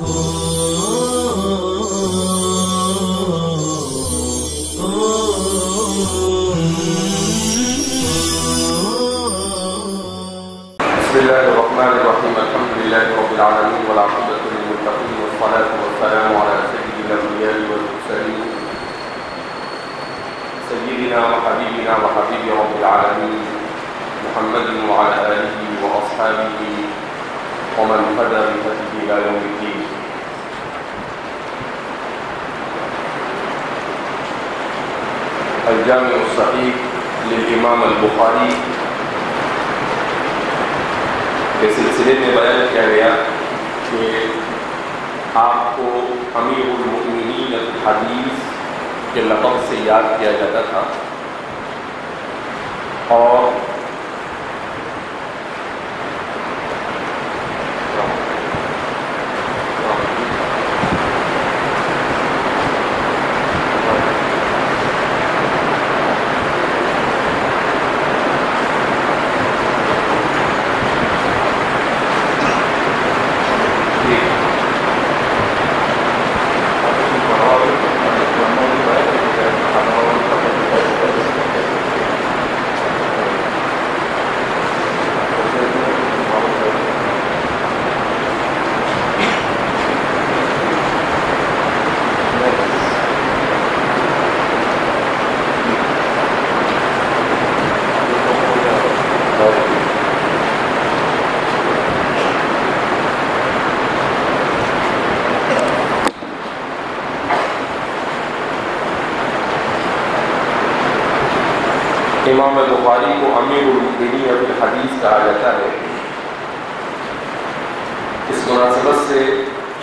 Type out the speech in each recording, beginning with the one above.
بسم الله الرحمن الرحيم. الحمد لله رب العالمين والعاقبة للمتقين والصلاة والسلام على سيد الأنبياء والمرسلين سيدنا وحبيبنا وحبيب رب العالمين محمد وعلى آله وأصحابه ومن هدى بهديه إلى يوم الدين. الجامع الصحيح للإمام البخاری کے سلسلے میں بیان کیا گیا کہ آپ کو امیر المؤمنین الحدیث کے لقب سے یاد کیا جاتا تھا، اور امام بخاری کو امیر المؤمنین الحدیث کہا جاتا ہے۔ اس مناسبت سے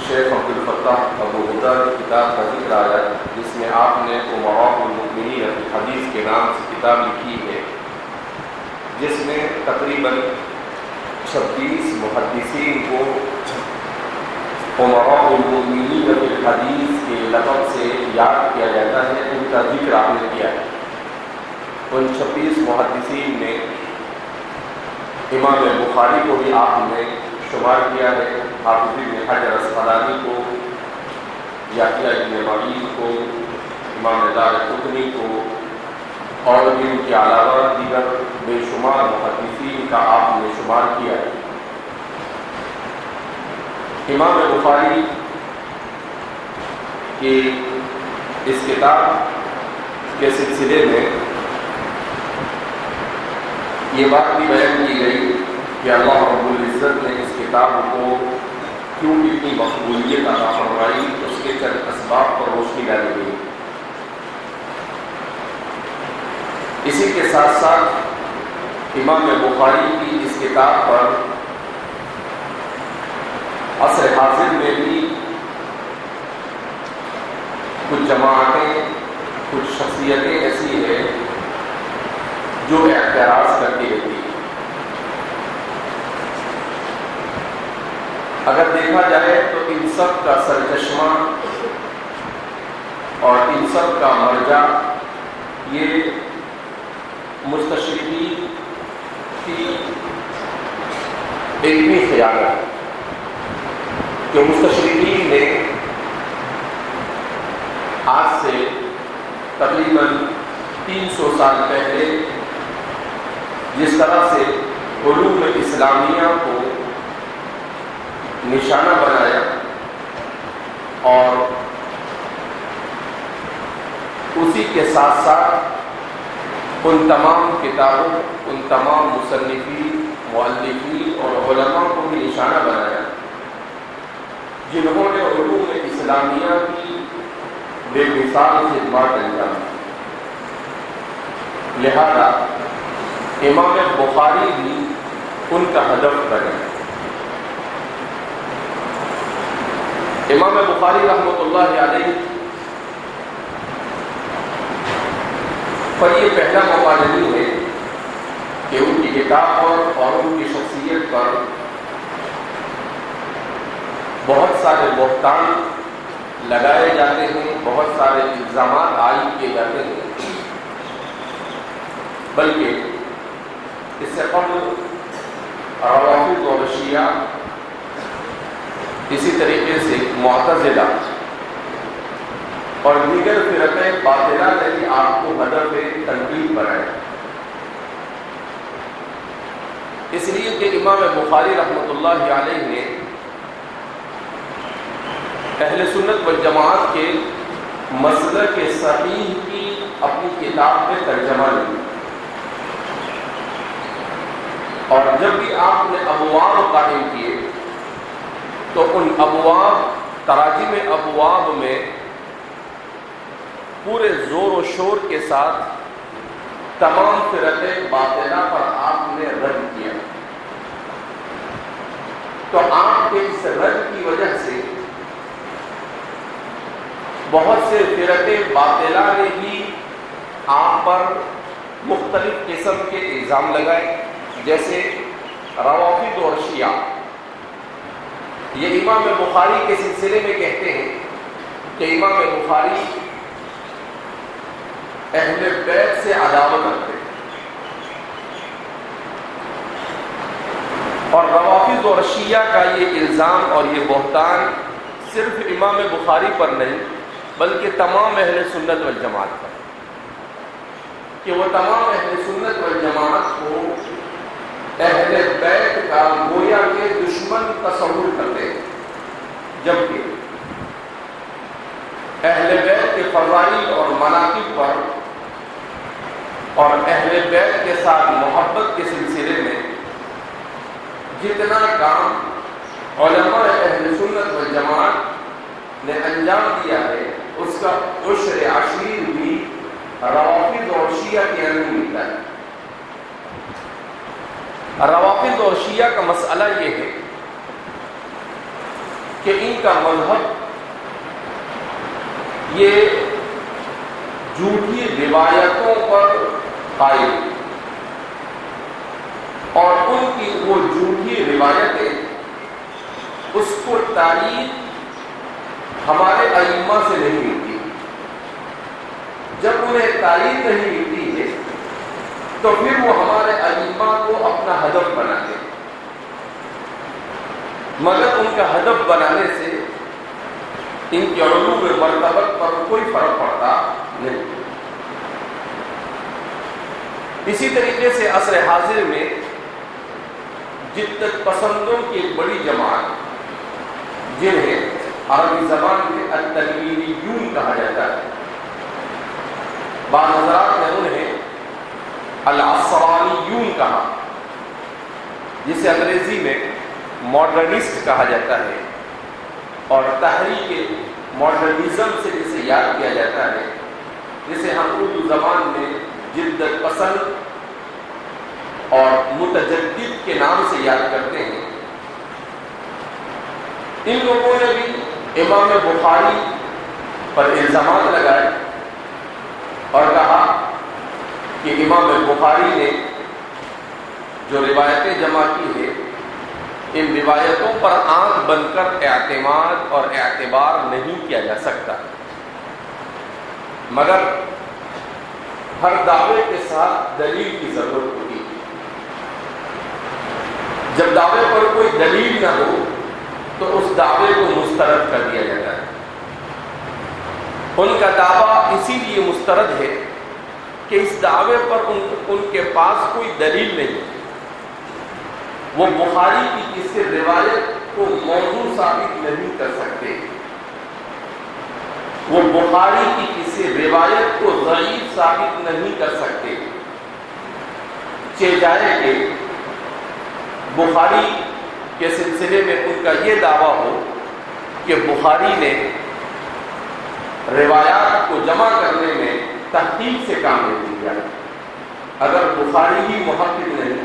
شیخ عبدالفتاح ابو ہدیٰ کی کتاب کا ذکر آیا، جس میں آپ نے امراء المؤمنین الحدیث کے نام سے کتاب لکھی ہے، جس میں تقریباً 26 محدثین کو امراء المؤمنین الحدیث کے لقب سے یاد کیا جاتا ہے، ان کا ذکر آپ نے کیا ہے۔ ان 26 محدثین میں امام بخاری کو بھی آپ نے شمار کیا ہے، حافظ ابن حجر اسقلانی کو، یحییٰ ابن معین کو، امام دارقطنی کو، اور بھی ان کے علاوہ دیگر بے شمار محدثین کا آپ نے شمار کیا ہے۔ امام بخاری کی اس کتاب کے سلسلے میں یہ بات بھی بیان کی گئی کہ اللہ رب العزت نے اس کتاب کو کیوں اتنی مقبولیت عطا فرمائی، اس کے چند اسباب پر روشنی ڈالی گئی۔ اسی کے ساتھ ساتھ امام بخاری کی اس کتاب پر عصر حاضر میں بھی کچھ جماعتیں، کچھ شخصیتیں ایسی ہیں جو اعتراض کرتی رہتی ہے۔ اگر دیکھا جائے تو ان سب کا سرچشمہ اور ان سب کا مرجع یہ مستشرقین کی علمی خیانت ہے کہ مستشرقین نے آج سے تقریباً 300 سال پہلے جس طرح سے علوم اسلامیہ کو نشانہ بنایا اور اسی کے ساتھ ساتھ ان تمام کتابوں، ان تمام مصنفین، مؤلفین اور علماء کو بھی نشانہ بنایا جنہوں نے علوم اسلامیہ کی بے مثال خدمات انجام دی، لہذا امام بخاری بھی ان کا ہدف بنے۔ امام بخاری رحمۃ اللہ علیہ پر یہ پہلا موقع نہیں ہے کہ ان کی کتاب پر اور ان کی شخصیت پر بہت سارے بہتان لگائے جاتے ہیں، بہت سارے الزامات عائد کیے جاتے ہیں، بلکہ اس سے قبل روافض اور شیعہ اسی طریقے سے معتزلہ اور دیگر فرقے باطلہ نے بھی آپ کو ہدف تنقید بنایا، اس لیے کہ امام بخاری رحمۃ اللہ علیہ نے اہل سنت والجماعت کے مسلک صحیح کی اپنی کتاب میں ترجمہ لیا، اور جب بھی آپ نے ابواب قائم کیے تو ان ابواب، تراجم ابواب میں پورے زور و شور کے ساتھ تمام فرقے باطلہ پر آپ نے رد کیا۔ تو آپ کے اس رد کی وجہ سے بہت سے فرقے باطلہ نے بھی آپ پر مختلف قسم کے الزام لگائے، جیسے روافض اور شیعہ۔ یہ امام بخاری کے سلسلے میں کہتے ہیں کہ امام بخاری اہل بیت سے عداوت رکھتے ہیں، اور روافض اور شیعہ کا یہ الزام اور یہ بہتان صرف امام بخاری پر نہیں بلکہ تمام اہل سنت والجماعت پر، کہ وہ تمام اہل سنت والجماعت کو اہل بیت کا گویا کے دشمن تصور کرتے ہیں، جبکہ اہل بیت کے فضائل اور مناقب پر اور اہل بیت کے ساتھ محبت کے سلسلے میں جتنا کام علماء اہل سنت والجماعت نے انجام دیا ہے اس کا عشر عشیر بھی روافض اور شیعہ کے اندر ملتا ہے۔ روافض اور شیعہ کا مسئلہ یہ ہے کہ ان کا مذہب یہ جھوٹی روایتوں پر قائم، اور ان کی وہ جھوٹی روایتیں اس کو تائید ہمارے ائمہ سے نہیں ملتی۔ جب انہیں تائید نہیں ملتی ہے تو پھر وہ ہمارے ائمہ کو اپنا ہدف بناتے ہیں، مگر ان کا ہدف بنانے سے ان کے علوم مرتبت پر کوئی فرق پڑتا نہیں۔ اسی طریقے سے عصر حاضر میں جدت پسندوں کی ایک بڑی جماعت جنہیں عربی زبان میں التنویریون کہا جاتا ہے، بعض حضرات نے انہیں العصرانیون کہا، جسے انگریزی میں ماڈرنسٹ کہا جاتا ہے، اور تحریک ماڈرنزم سے جسے یاد کیا جاتا ہے، جسے ہم اردو زبان میں جدت پسند اور متجدد کے نام سے یاد کرتے ہیں۔ ان لوگوں نے بھی امام بخاری پر الزامات لگائے اور کہا کہ امام بخاری نے جو روایتیں جمع کی ہے ان روایتوں پر آنکھ بند کر اعتماد اور اعتبار نہیں کیا جا سکتا، مگر ہر دعوے کے ساتھ دلیل کی ضرورت ہوتی ہے۔ جب دعوے پر کوئی دلیل نہ ہو تو اس دعوے کو مسترد کر دیا جاتا ہے۔ ان کا دعویٰ اسی لیے مسترد ہے کہ اس دعوے پر ان کے پاس کوئی دلیل نہیں، وہ بخاری کی کسی روایت کو موضوع ثابت نہیں کر سکتے، وہ بخاری کی کسی روایت کو ضعیف ثابت نہیں کر سکتے، چہ جائے کہ بخاری کے سلسلے میں ان کا یہ دعویٰ ہو کہ بخاری نے روایات کو جمع کرنے میں تحقیق سے کام نہیں کیا۔ اگر بخاری ہی محقق نہیں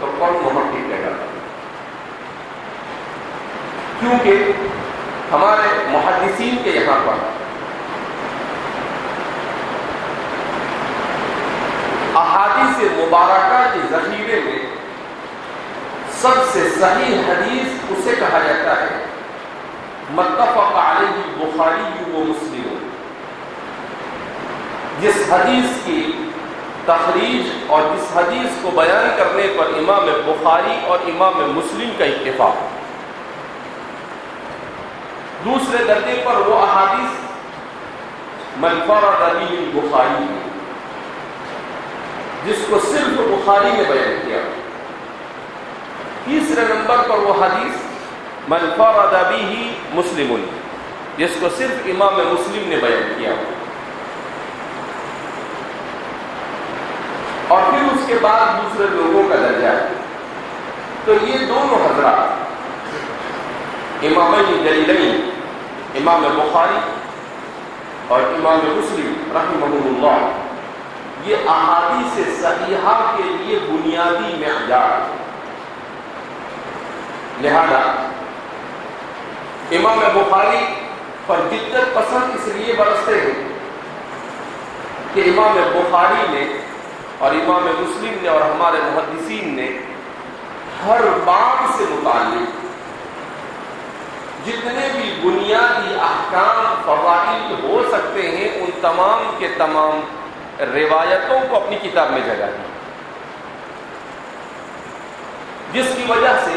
تو کون محقق کہے گا؟ کیونکہ ہمارے محدثین کے یہاں پر احادیث مبارکہ کے ذخیرے میں سب سے صحیح حدیث اسے کہا جاتا ہے متفق علیہ بخاری و مسلم، جس حدیث کی تخریج اور جس حدیث کو بیان کرنے پر امام بخاری اور امام مسلم کا اتفاق، دوسرے درجے پر وہ احادیث من فرد به البخاری، جس کو صرف بخاری نے بیان کیا۔ تیسرے نمبر پر وہ حدیث من فرد به مسلم، جس کو صرف امام مسلم نے بیان کیا۔ اور پھر اس کے بعد دوسرے لوگوں کا درجہ ہے۔ تو یہ دونوں حضرات امامین جلیلین، امام بخاری اور امام مسلم رحمہ اللہ، یہ احادیث صحیحہ کے لیے بنیادی معیار۔ لہذا امام بخاری پر جدت پسند اس لیے برستے ہیں کہ امام بخاری نے اور امام مسلم نے اور ہمارے محدثین نے ہر باب سے متعلق جتنے بھی بنیادی احکام فوائد ہو سکتے ہیں ان تمام کے تمام روایتوں کو اپنی کتاب میں جگہ دی، جس کی وجہ سے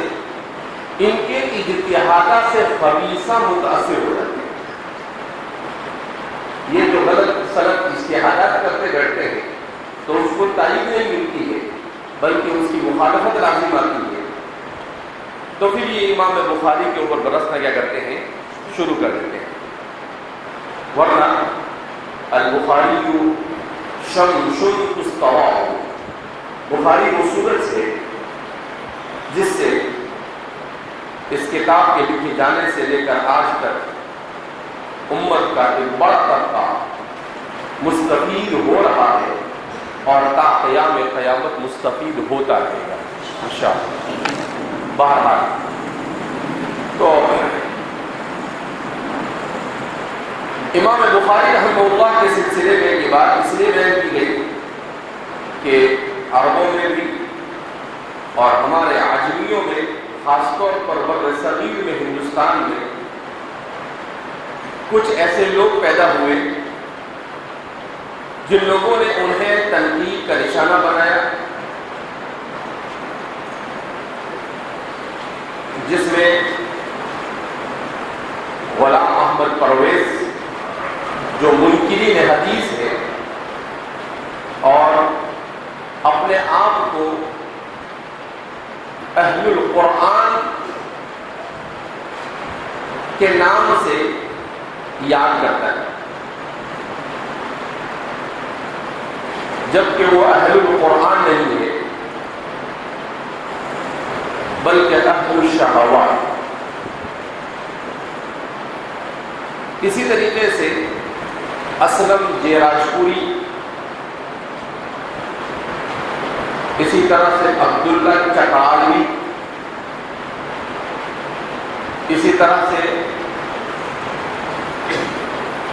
ان کے اجتہادات سے خبیثہ متاثر ہو جاتے ہیں۔ یہ جو غلط سلط اجتہادات کرتے بیٹھتے ہیں تو اس کو تائید نہیں ملتی ہے بلکہ اس کی مخالفت لازم آتی ہے، تو پھر یہ امام بخاری کے اوپر برسنا کیا کرتے ہیں، شروع کر دیتے ہیں۔ ورنہ البخاری شمس استویٰ، بخاری وہ سورج ہے جس سے اس کتاب کے لکھے جانے سے لے کر آج تک امت کا ایک بڑا طبقہ مستفید ہو رہا ہے اور تا قیام قیامت مستفید ہوتا رہے گا انشاءاللہ۔ بہرحال تو امام بخاری رحمہ اللہ کے سلسلے میں یہ بات اس لیے بیان کی گئی کہ عربوں میں بھی اور ہمارے عجمیوں میں، خاص طور پر بر صغیر میں، ہندوستان میں کچھ ایسے لوگ پیدا ہوئے جن لوگوں نے انہیں تنقید کا نشانہ بنایا، جس میں غلام احمد پرویز جو منکرین حدیث ہے اور اپنے آپ کو اہل القرآن کے نام سے یاد کرتا ہے، جبکہ وہ اہل القرآن نہیں ہے بلکہ اہل الشہوات۔ اسی طریقے سے اسلم جیراجپوری، اسی طرح سے عبداللہ چٹالوی، اسی طرح سے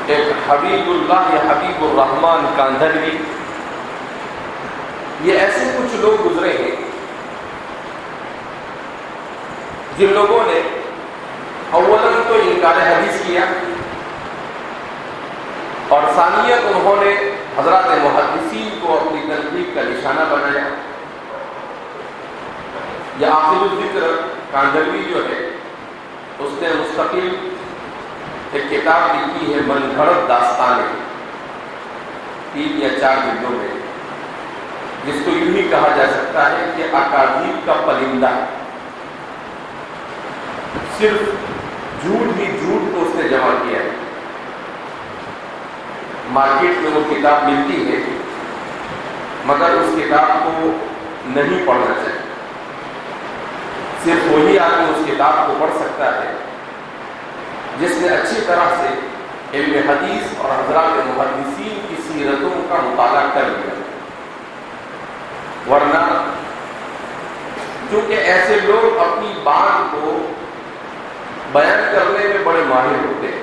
ایک حبیب اللہ یا حبیب الرحمن کاندھلوی، یہ ایسے کچھ لوگ گزرے ہیں جن لوگوں نے اولاً تو انکار حدیث کیا اور ثانیاً انہوں نے حضرات محدثین کو اپنی تنقید کا نشانہ بنایا۔ یہ آخر الذکر کاندھلوی جو ہے اس نے مستقل ایک کتاب لکھی ہے من گھڑت داستانیں، 3 یا 4 جلدوں میں، جس کو یوں ہی کہا جا سکتا ہے کہ اکاذیب کا پرندہ، صرف جھوٹ ہی جھوٹ کو اس نے جمع کیا ہے۔ مارکیٹ میں وہ کتاب ملتی ہے مگر اس کتاب کو نہیں پڑھنا چاہیے، صرف وہی آدمی اس کتاب کو پڑھ سکتا ہے جس نے اچھی طرح سے علم حدیث اور حضرات محدثین کی سیرتوں کا مطالعہ کر لیا، ورنہ چونکہ ایسے لوگ اپنی بات کو بیان کرنے میں بڑے ماہر ہوتے ہیں،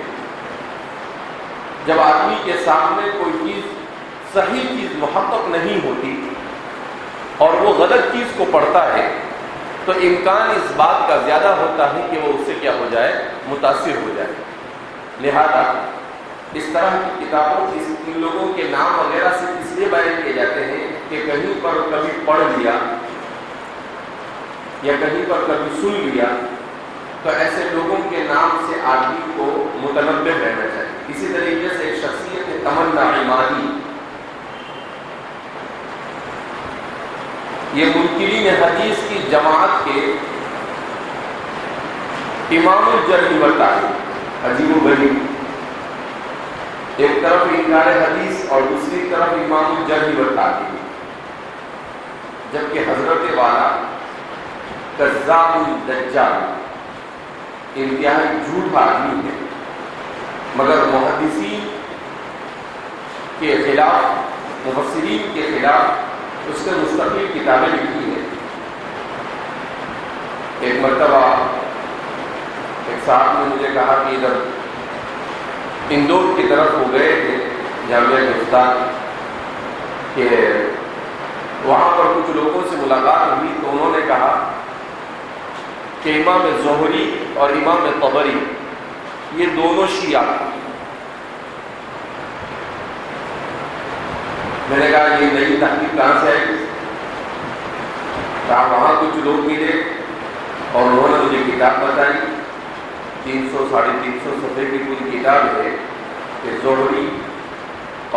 جب آدمی کے سامنے کوئی چیز صحیح چیز محقق نہیں ہوتی اور وہ غلط چیز کو پڑھتا ہے تو امکان اس بات کا زیادہ ہوتا ہے کہ وہ اس سے کیا ہو جائے، متاثر ہو جائے۔ لہذا اس طرح کی کتابوں ان لوگوں کے نام وغیرہ سے اس لیے بیان کیے جاتے ہیں کہ کہیں پر کبھی پڑھ لیا یا کہیں پر کبھی سن لیا تو ایسے لوگوں کے نام سے آدمی کو متنبہ رہنا چاہیے. اسی طریقے سے ایک شخصیت تمنا عمادی، یہ منکرین حدیث کی جماعت کے امام الجرح والتعدیل، عجیب و غریب، ایک طرف انکار حدیث اور دوسری طرف امام الجرح والتعدیل، جبکہ حضرت والا کذاب الدجال انتہائی جھوٹا آدمی ہے، مگر محدثین کے خلاف، مفسرین کے خلاف اس نے مستقل کتابیں لکھی ہیں. ایک مرتبہ ایک صاحب نے مجھے کہا کہ ادھر اندور کی طرف وہ گئے تھے جامعہ کے استاد، کہ وہاں پر کچھ لوگوں سے ملاقات ہوئی تو انہوں نے کہا کہ امام زہری اور امام طبری یہ دونوں شیعہ. میں نے کہا یہ نئی تحقیق کہاں سے آئی؟ کہا وہاں کچھ لوگ ملے اور انہوں نے مجھے کتاب بتائی، 300-350 صفحے کی پوری کتاب ہے کہ زہری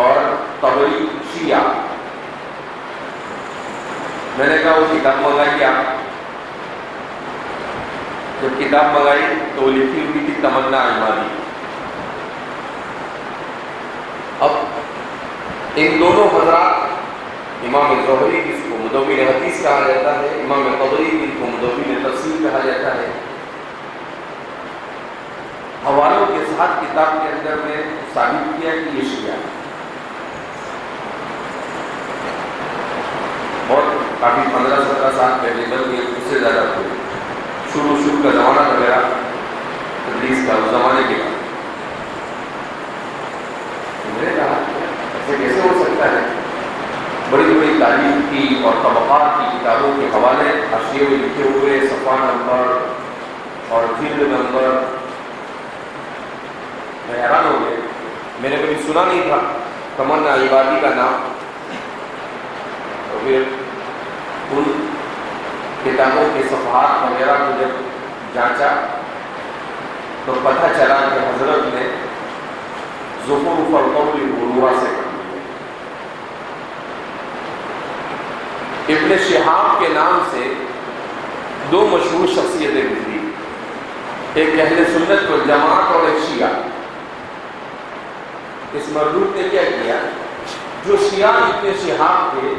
اور طبری شیعہ. میں نے کہا وہ کتاب منگائی آپ. جب کتاب منگائی تو وہ لکھی ہوئی تھی تمنا عمادی. اب ان دونوں حضرات، امام زہری جس کو مدون حدیث کہا جاتا ہے، امام طبری جس کو مدون تفسیر کہا جاتا ہے، حوالوں کے ساتھ کتاب کے اندر میں ثابت کیا کہ یہ شیعہ ہے. اور کافی 15-17 سال پہلے بلکہ اس سے زیادہ ہوئے، شروع کا زمانہ تھا میرا تدریس کا، اس زمانے کے بعد میں نے کہا ایسے کیسے ہو سکتا ہے؟ بڑی بڑی تعلیم کی اور طبقات کی کتابوں کے حوالے حاشیے میں لکھے ہوئے، صفحہ نمبر اور جلد نمبر. میں حیران ہو گئے، میں نے کبھی سنا نہیں تھا تمنا عبادی کا نام. تو پھر ان کتابوں کے صفحات وغیرہ کو جب جانچا تو پتہ چلا کہ حضرت نے زخرف القول العروہ سے کہا. ابن شہاب کے نام سے دو مشہور شخصیتیں گزری، ایک اہل سنت والجماعت اور ایک شیعہ. اس مردود نے کیا کیا؟ جو شیعہ ابن شہاب تھے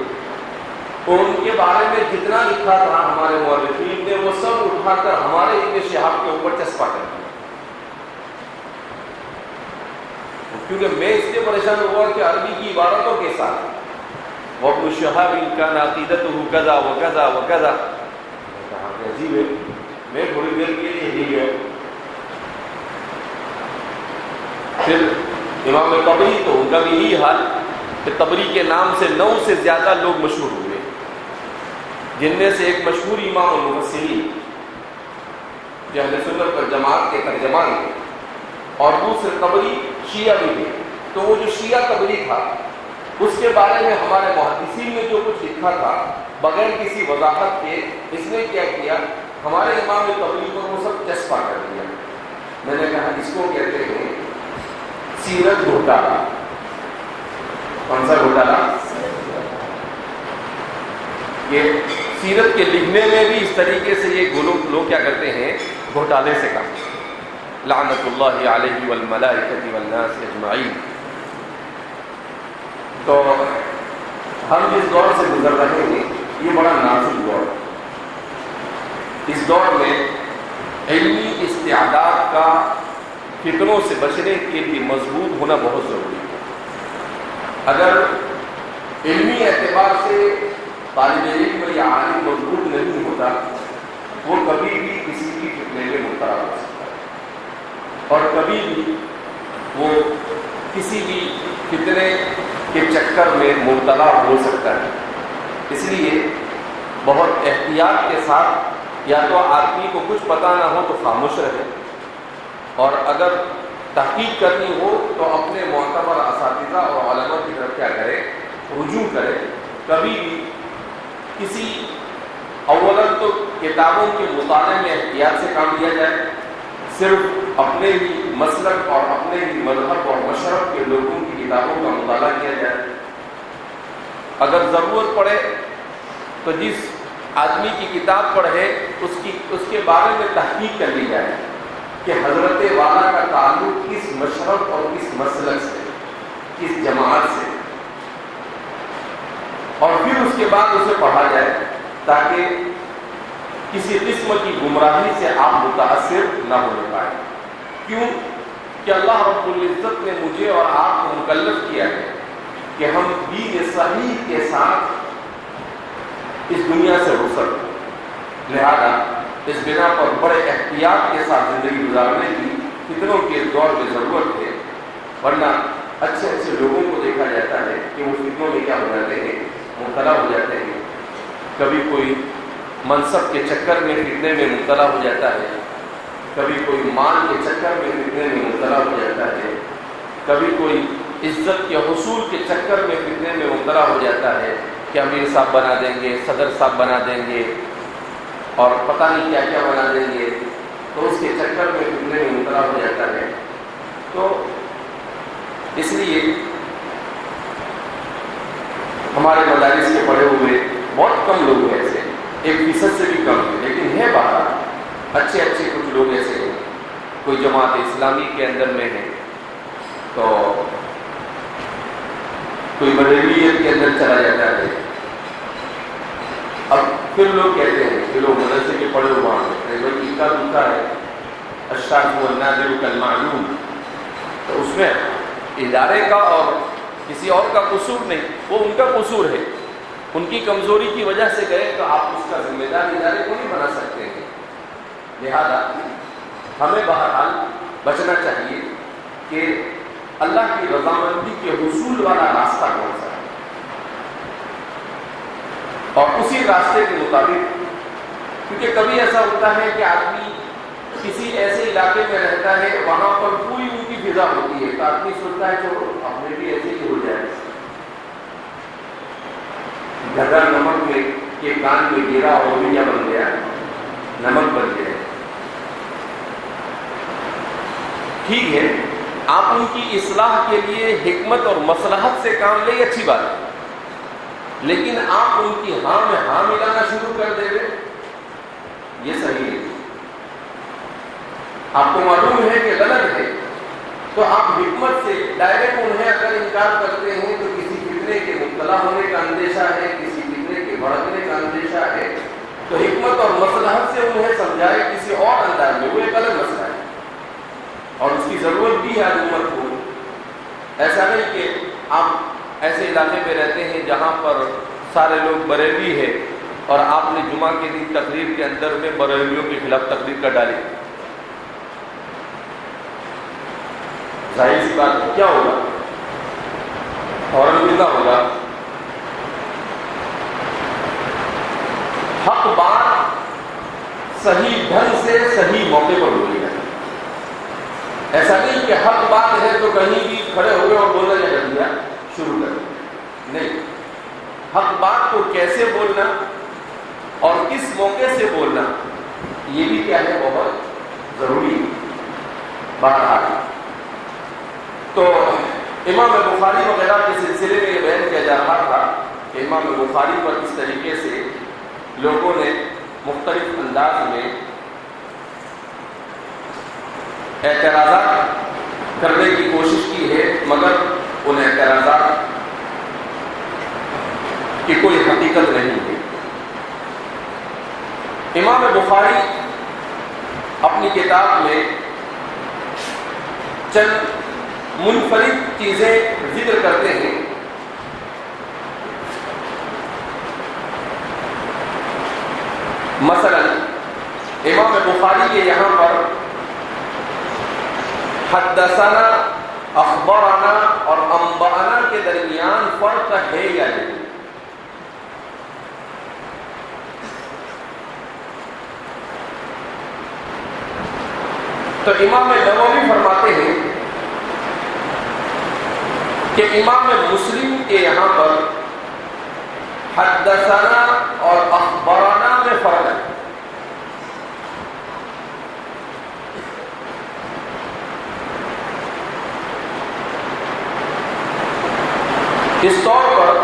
اور ان کے بارے میں جتنا لکھا تھا ہمارے مورخین نے وہ سب اٹھا کر ہمارے ابن شہاب کے اوپر چسپا کر دیا. کیونکہ میں اس لیے پریشان ہوا کہ عربی کی عبارتوں کے ساتھ وَابْنُ شِهَابٍ كَانَ عَقِيدَتُهُ كَذَا وَكَذَا وَكَذَا، کہا کہ عجیب ہے، میں تھوڑی دیر کے لیے ہی گیا. پھر امام طبری تو ان کا بھی یہی حال کہ طبری کے نام سے 9 سے زیادہ لوگ مشہور ہوئے، جن میں سے ایک مشہور امام المفسرین جو اہل سنت والجماعت کے ترجمان تھے، اور دوسرے طبری شیعہ بھی تھے. تو وہ جو شیعہ طبری تھا اس کے بارے میں ہمارے محدثین نے جو کچھ لکھا تھا بغیر کسی وضاحت کے، اس نے کیا کیا؟ ہمارے امام طبری کو وہ سب چسپا کر دیا. میں نے کہا اس کو کہتے ہیں سیرت گھوٹالہ. کون سا گھوٹالہ؟ یہ سیرت کے لکھنے میں بھی اس طریقے سے یہ لوگ کیا کرتے ہیں؟ گھوٹالے سے کام. لعنت اللہ علیہ والملائکۃ والناس اجمعین. تو ہم جس دور سے گزر رہے ہیں یہ بڑا نازک دور ہے. اس دور میں علمی استعداد کا فتنوں سے بچنے کے لیے مضبوط ہونا بہت ضروری ہے. اگر علمی اعتبار سے طالب علم یا عالم مضبوط نہیں ہوتا وہ کبھی بھی کسی بھی فتنے میں مبتلا ہو سکتا ہے، اور کبھی بھی وہ کسی بھی فتنے کے چکر میں مبتلا ہو سکتا ہے. اس لیے بہت احتیاط کے ساتھ یا تو آدمی کو کچھ پتہ نہ ہو تو خاموش رہے، اور اگر تحقیق کرنی ہو تو اپنے معتبر اساتذہ اور علماء کی طرف کیا کرے؟ رجوع کرے. کبھی بھی کسی اولاً تو کتابوں کے مطالعے میں احتیاط سے کام لیا جائے، صرف اپنے ہی مسلک اور اپنے ہی مذہب اور مشرب کے لوگوں کی کتابوں کا مطالعہ کیا جائے. اگر ضرورت پڑے تو جس آدمی کی کتاب پڑھے اس کے بارے میں تحقیق کر لی جائے کہ حضرت والا کا تعلق کس مشرب اور کس مسلک سے، کس جماعت سے، اور پھر اس کے بعد اسے پڑھا جائے تاکہ کسی قسم کی گمراہی سے آپ متاثر نہ ہونے پائے. کیوں کہ اللہ رب العزت نے مجھے اور آپ کو مکلف کیا ہے کہ ہم دین صحیح کے ساتھ اس دنیا سے رخصت ہوں. لہذا اس بنا پر بڑے احتیاط کے ساتھ زندگی گزارنے کی فتنوں کے دور میں ضرورت ہے، ورنہ اچھے اچھے لوگوں کو دیکھا جاتا ہے کہ وہ فتنوں میں کیا ہو جاتے ہیں، مبتلا ہو جاتے ہیں. کبھی کوئی منصب کے چکر میں فتنے میں مبتلا ہو جاتا ہے، کبھی کوئی مال کے چکر میں فتنے میں مبتلا ہو جاتا ہے، کبھی کوئی عزت کے حصول کے چکر میں فتنے میں مبتلا ہو جاتا ہے کہ امیر صاحب بنا دیں گے، صدر صاحب بنا دیں گے اور پتہ نہیں کیا کیا بنا دیں گے، تو اس کے چکر میں فتنے میں مبتلا ہو جاتا ہے. تو اس لیے ہمارے مدارس کے پڑھے ہوئے بہت کم لوگ ہیں، ایسے 1% سے بھی کم ہے، لیکن ہے باہر اچھے کچھ لوگ ایسے ہیں. کوئی جماعت اسلامی کے اندر میں ہے تو کوئی بریلیت کے اندر چلا جاتا ہے. اب پھر لوگ کہتے ہیں کہ لوگ مدرسے کے پڑھے ہوئے ہیں، بھائی اکا دکا ہے، الشاذ والنادر کالمعلوم. تو اس میں ادارے کا اور کسی اور کا قصور نہیں، وہ ان کا قصور ہے. ان کی کمزوری کی وجہ سے گئے تو آپ اس کا ذمہ دار ادارے کو نہیں بنا سکتے ہیں. لہذا ہمیں بہرحال بچنا چاہیے کہ اللہ کی رضامندی کے حصول والا راستہ کون سا ہے، اور اسی راستے کے مطابق. کیونکہ کبھی ایسا ہوتا ہے کہ آدمی کسی ایسے علاقے میں رہتا ہے، وہاں پر پوری ان کی فضا ہوتی ہے، تو آدمی سوچتا ہے جو اپنے بھی ایسے ہی ہو جائے. گھر نمک میں کے کان میں گرا اور وہ بھی کیا بن گیا، نمک بن گیا. ٹھیک ہے، آپ ان کی اصلاح کے لیے حکمت اور مصلحت سے کام لیں، اچھی بات ہے، لیکن آپ ان کی ہاں میں ہاں ملانا شروع کر دیں گے، یہ صحیح ہے. آپ کو معلوم ہے کہ غلط ہے، تو آپ حکمت سے ڈائریکٹ انہیں اگر انکار کرتے ہیں تو کسی فتنے کے مبتلا ہونے کا اندیشہ ہے، کسی فتنے کے بھڑکنے کا اندیشہ ہے. تو حکمت اور مصلحت سے انہیں سمجھائے کسی اور انداز میں، وہ ایک الگ مسئلہ ہے اور اس کی ضرورت بھی ہے حکومت کو. ایسا نہیں کہ آپ ایسے علاقے میں رہتے ہیں جہاں پر سارے لوگ بریلوی ہیں اور آپ نے جمعہ کے دن تقریر کے اندر میں بریلویوں کے خلاف تقریر کر ڈالی. ظاہر سی بات ہے، کیا ہوگا؟ فوراً ملنا ہوگا. حق بات صحیح ڈھنگ سے صحیح موقع پر بولی جائے. ایسا نہیں کہ حق بات ہے تو کہیں بھی کھڑے ہوئے اور بولنا یا کر دیا شروع کر دیا. نہیں، حق بات کو کیسے بولنا اور کس موقع سے بولنا، یہ بھی کیا ہے، بہت ضروری ہے. بہرحال تو امام بخاری وغیرہ کے سلسلے میں یہ بیان کیا جا رہا تھا کہ امام بخاری پر اس طریقے سے لوگوں نے مختلف انداز میں اعتراضات کرنے کی کوشش کی ہے، مگر ان اعتراضات کی کوئی حقیقت نہیں ہے. امام بخاری اپنی کتاب میں چند منفرد چیزیں ذکر کرتے ہیں. مثلا امام بخاری کے یہاں پر حدثنا، اخبرنا اور انبانا کے درمیان فرق ہے یا نہیں؟ تو امام نووی فرماتے ہیں کہ امام مسلم کے یہاں پر حدثنا اور اخبرنا میں فرق ہے. اس طور پر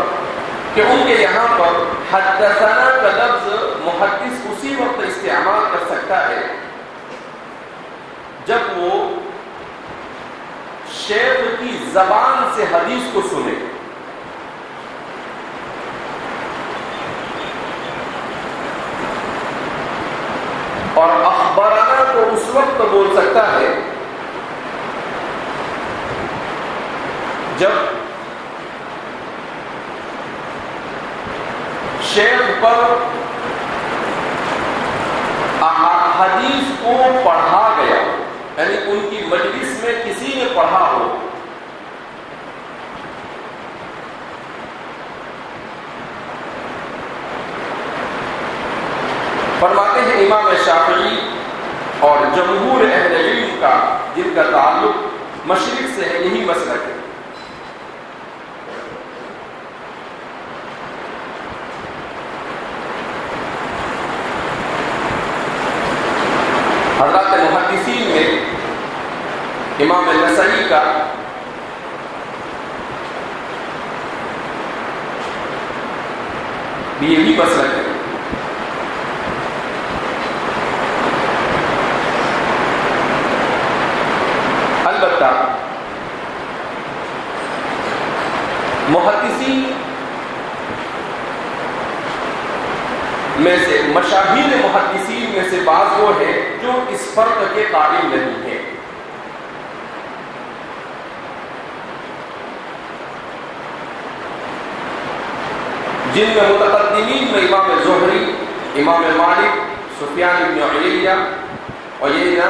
کہ ان کے یہاں پر حدثنا کا لفظ محدث اسی وقت استعمال کر سکتا ہے جب وہ شیخ کی زبان سے حدیث کو سنے، اور اخبارانہ کو اس وقت بول سکتا ہے جب شیخ پر حدیث کو پڑھا گیا، یعنی ان کی مجلس میں کسی نے پڑھا ہو۔ فرماتے ہیں امام شافعی اور جمہور اہل علم کا جن کا تعلق مشرق سے ہے یہی مسلک ہے، حضرات محدثین میں امام نسائی کا بھی یہی مسلک ہے۔ البتہ محدثین میں سے مشاہیر محدثین میں سے بعض وہ ہیں جو اس فرق کے قائل نہیں ہیں۔ جن میں متقدمین میں امام زہری، امام مالک، سفیان بن علیہ اور یحییٰ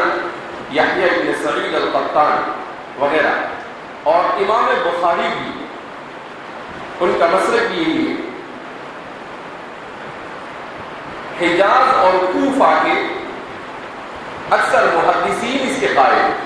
بن سعید القطان وغیرہ، اور امام بخاری بھی، ان کا مسلک بھی یہی ہے۔ حجاز اور کوفہ کے اکثر محدثین اس کے قائل ہیں۔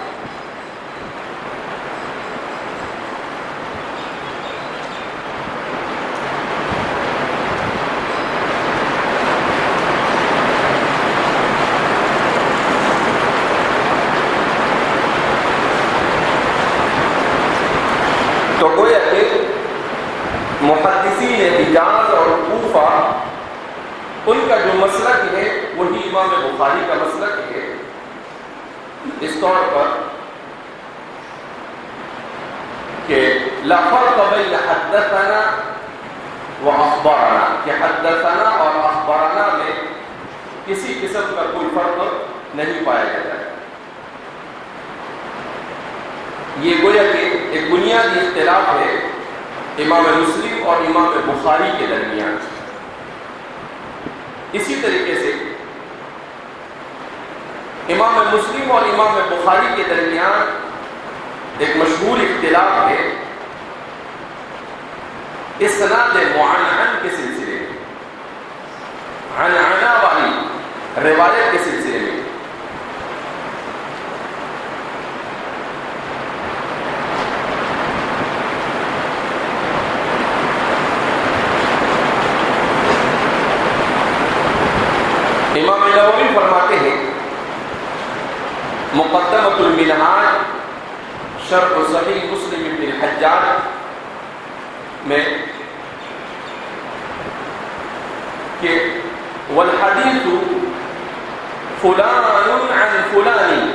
تو گویا کہ محدثین حجاز اور کوفہ ان کا جو مسلک ہے وہی امام بخاری کا مسلک ہے۔ اس طور پر کہ لا فرق بین حدثنا و اخبارنا، کہ حدثنا اور اخبارنا میں کسی قسم کا کوئی فرق نہیں پایا جاتا ہے۔ یہ گویا کہ ایک بنیادی اختلاف ہے امام مسلم اور امام بخاری کے درمیان۔ اسی طریقے سے امام مسلم اور امام بخاری کے درمیان ایک مشہور اختلاف ہے اسناد معنعن کے سلسلے میں، عنعنہ والی روایت کے سلسلے میں۔ امام نووی فرماتے ہیں مقدمۃ المنہاج شرح صحیح مسلم ابن الحجاج میں کہ والحدیث فلان عن فلان،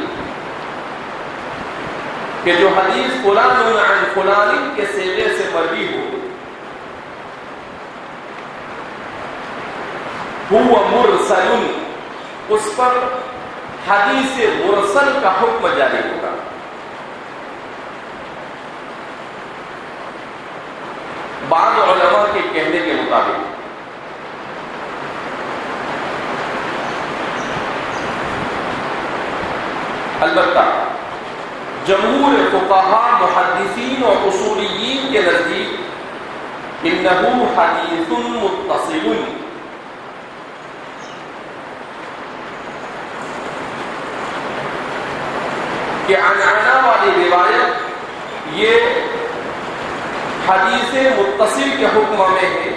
کہ جو حدیث فلان عن فلان کے صیغے سے مروی ہو هو مرسل، اس پر حدیث مرسل کا حکم جاری ہوگا۔ بعض علماء کے کہنے کے مطابق البتہ جمہور فقہاء محدثین اور اصولیین کے نزدیک انہ حدیث متصل، کہ عنعنہ والی روایت یہ حدیث متصل کے حکم میں ہے،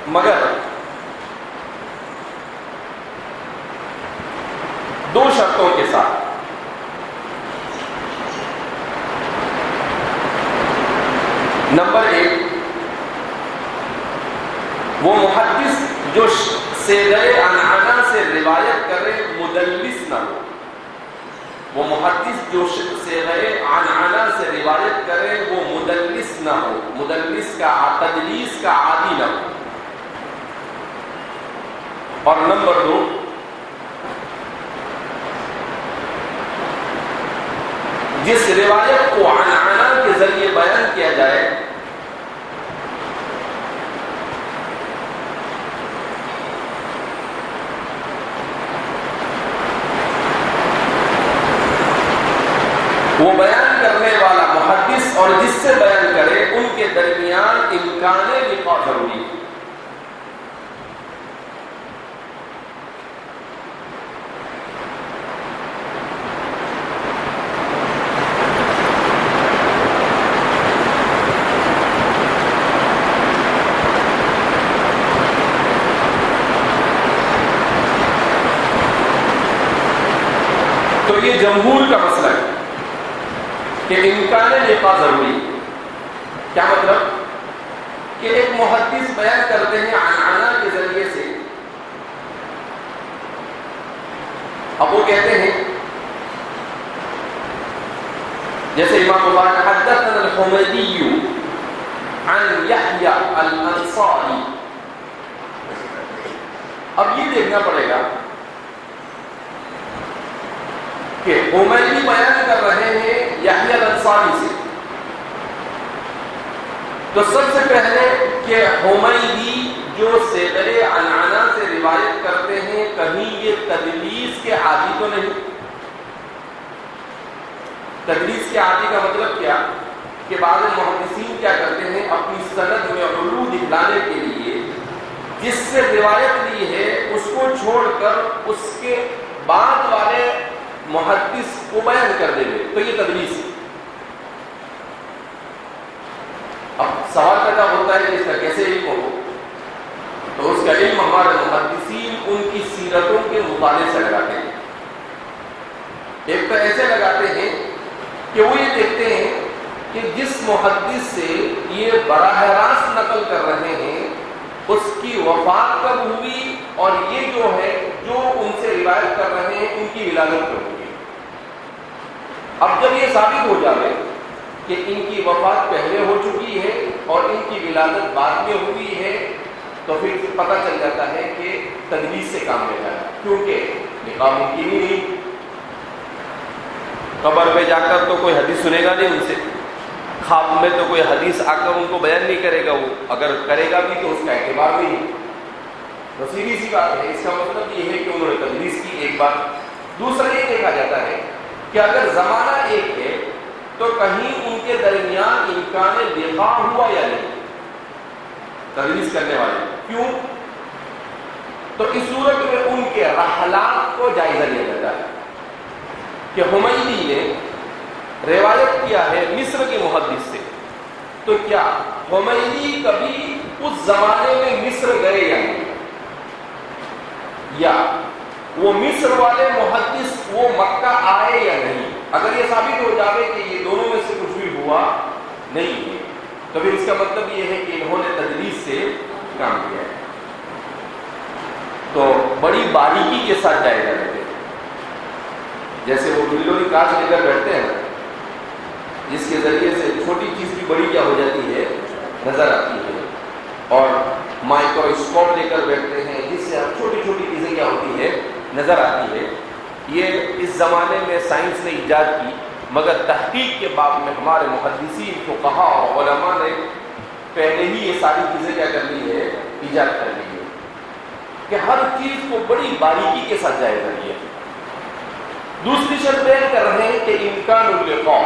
مگر دو شرطوں کے ساتھ۔ نمبر 1 وہ محدث جو صیغہ عنعنہ سے روایت کرے مدلس نہ ہو. وہ محدث جو صیغہ عنعنہ سے روایت کرے وہ مدلس نہ ہو، مدلس کا تدلیس کا عادی نہ ہو. اور نمبر 2، جس روایت کو عنعنہ کے ذریعے بیان کیا جائے وہ بیان کرنے والا محدث اور جس سے بیان کرے ان کے درمیان امکان لقاء ضروری ہے. تو یہ جمہور کا مسئلہ ہے کہ امکان لقاء ضروری ہے. کیا مطلب؟ کہ ایک محدث بیان کرتے ہیں عنعنہ کے ذریعے سے. اب وہ کہتے ہیں جیسے امام بخاری حدثنا الحمیدی عن یحییٰ الانصاری. اب یہ دیکھنا پڑے گا کہ حمیدی بیان کر رہے ہیں یحییٰ الانصاری سے. تو سب سے پہلے کہ حمیدی جو صیغہ عنعنہ سے روایت کرتے ہیں کہیں یہ تدلیس کے عادی تو نہیں. تدلیس کے عادی کا مطلب کیا کہ بعض محدثین کیا کرتے ہیں اپنی سند میں علو دکھلانے کے لیے جس سے روایت لی ہے اس کو چھوڑ کر اس کے بعد والے محدث کو بیان کر دے گے، تو یہ تدلیس ہے. اب سوال پیدا ہوتا ہے کہ اس کا کیسے علم ہو؟ تو اس کا علم ہمارے محدثین ان کی سیرتوں کے مطالعے سے لگاتے ہیں. ایک تو ایسے لگاتے ہیں کہ وہ یہ دیکھتے ہیں کہ جس محدث سے یہ براہ راست نقل کر رہے ہیں اس کی وفات کب ہوئی اور یہ جو ہے جو ان سے روایت کر رہے ہیں ان کی ولادت کب ہوئی. اب جب یہ ثابت ہو جائے کہ ان کی وفات پہلے ہو چکی ہے اور ان کی ولادت بعد میں ہوئی ہے تو پھر پتہ چل جاتا ہے کہ تدلیس سے کام لے جائے، کیونکہ لقاء ممکن ہی نہیں. قبر پہ جا کر تو کوئی حدیث سنے گا نہیں ان سے، خواب میں تو کوئی حدیث آ کر ان کو بیان نہیں کرے گا، وہ اگر کرے گا بھی تو اس کا اعتبار نہیں ہے. تو سیدھی سی بات ہے. اس کا مطلب یہ ہے کہ انہوں نے تدلیس کی، ایک بات. دوسرا یہ دیکھا جاتا ہے کہ اگر زمانہ ایک ہے تو کہیں ان کے درمیان امکان لقاء ہوا یا نہیں تدلیس کرنے والے. کیوں؟ تو اس صورت میں ان کے رحلات کو جائزہ لیا جاتا ہے کہ حمیدی نے روایت کیا ہے مصر کے محدث سے، تو کیا حمیدی کبھی اس زمانے میں مصر گئے یا نہیں، یا وہ مصر والے محدث وہ مکہ آئے یا نہیں. اگر یہ ثابت ہو جائے کہ یہ دونوں میں سے کچھ بھی ہوا نہیں ہے تو پھر اس کا مطلب یہ ہے کہ انہوں نے تدلیس سے کام کیا ہے. تو بڑی باریکی کے ساتھ جائزہ لیتے ہیں. جیسے وہ بلوری کاچ لے کر بیٹھتے ہیں جس کے ذریعے سے چھوٹی چیز بھی بڑی کیا ہو جاتی ہے نظر آتی ہے، اور مائکروسکوپ لے کر بیٹھتے ہیں جس سے چھوٹی چھوٹی چیزیں کیا ہوتی ہے نظر آتی ہے. یہ اس زمانے میں سائنس نے ایجاد کی، مگر تحقیق کے باب میں ہمارے محدثین فقہاء اور علماء نے پہلے ہی یہ ساری چیزیں کیا کر لی ہے ایجاد کر لی ہے کہ ہر چیز کو بڑی باریکی کے ساتھ جائزہ لیا. دوسری شرط بیان کر رہے ہیں کہ امکان اللقاء،